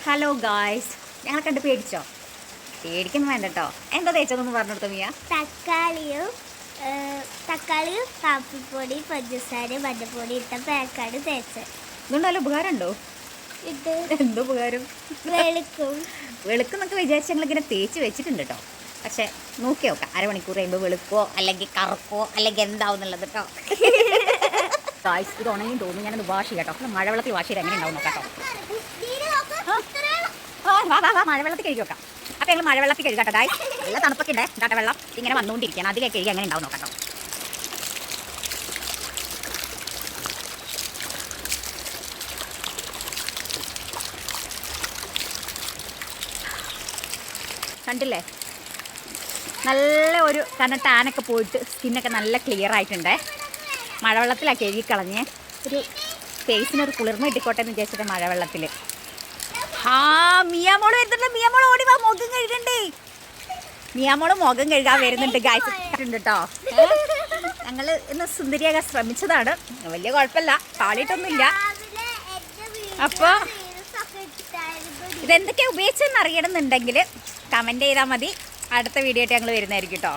Hello guys, ഞങ്ങളെ കണ്ട് പേടിച്ചോ? പേടിക്കൊന്നും വേണ്ട കേട്ടോ. എന്താ തേച്ചതെന്ന് പറഞ്ഞു കൊടുത്തോ മിയ? തക്കാളിയും കാപ്പിപ്പൊടി, പഞ്ചസാര, മഞ്ഞപ്പൊടി ഇട്ട പാക്കാണ് തേച്ചത്. ഇതുകൊണ്ട് വല്ല ഉപകാരം ഉണ്ടോ? എന്തോ ഉപകാരം? വെളുക്കുന്നൊക്കെ വിചാരിച്ച് ഞങ്ങളിങ്ങനെ തേച്ച് വെച്ചിട്ടുണ്ട് കേട്ടോ. പക്ഷെ നോക്കി നോക്കാം, അരമണിക്കൂർ കഴിയുമ്പോൾ വെളുക്കോ അല്ലെങ്കിൽ കറക്കോ അല്ലെങ്കിൽ എന്താവും എന്നുള്ളത് കേട്ടോ. ഗായ്സ്, ഇത് ഉണങ്ങിയും തോന്നുന്നു. ഞാനത് വാഷ് ചെയ്യാം കേട്ടോ. മഴവെള്ളത്തിൽ വാഷ് ചെയ്ത് എങ്ങനെ ഉണ്ടാവും നോക്കാം കേട്ടോ. മഴവെള്ളത്തിൽ കഴുകി വെക്കാം. അപ്പോൾ ഞങ്ങൾ മഴവെള്ളത്തിൽ കഴുകാട്ടോ ഗായ്സ്. നല്ല തണുപ്പൊക്കെ ഉണ്ട്. ഇതാട്ട വെള്ളം ഇങ്ങനെ വന്നുകൊണ്ടിരിക്കുകയാണ്. അതിലേക്ക് കഴുകി എങ്ങനെ ഉണ്ടാവും നോക്കാം കേട്ടോ. കണ്ടില്ലേ, നല്ല ഒരു കാരണം ടാനൊക്കെ പോയിട്ട് സ്കിന്നൊക്കെ നല്ല ക്ലിയർ ആയിട്ടുണ്ട്. മഴവെള്ളത്തിലാണ് കഴുകിക്കളഞ്ഞ് ഒരു ഫേസിനൊരു കുളിർമ കിട്ടിക്കോട്ടെ എന്ന് വിചാരിച്ചിട്ട് മഴവെള്ളത്തിൽ. മിയാമോള് വരുന്നുണ്ട്. മിയാമോള് ഓടി വാ, മുഖം കഴുകണ്ടേ. മിയാമോള് മുഖം കഴുകാൻ വരുന്നുണ്ട് ഗായ്സ് കേട്ടോ. ഞങ്ങൾ ഇന്ന് സുന്ദരിയാകാൻ ശ്രമിച്ചതാണ്. വലിയ കുഴപ്പമില്ല, പാളിയിട്ടൊന്നുമില്ല. അപ്പോൾ ഇതെന്തൊക്കെയാണ് ഉപയോഗിച്ചെന്ന് അറിയണമെന്നുണ്ടെങ്കിൽ കമൻറ്റ് ചെയ്താൽ മതി. അടുത്ത വീഡിയോ ആയിട്ട് ഞങ്ങൾ വരുന്നതായിരിക്കും കേട്ടോ.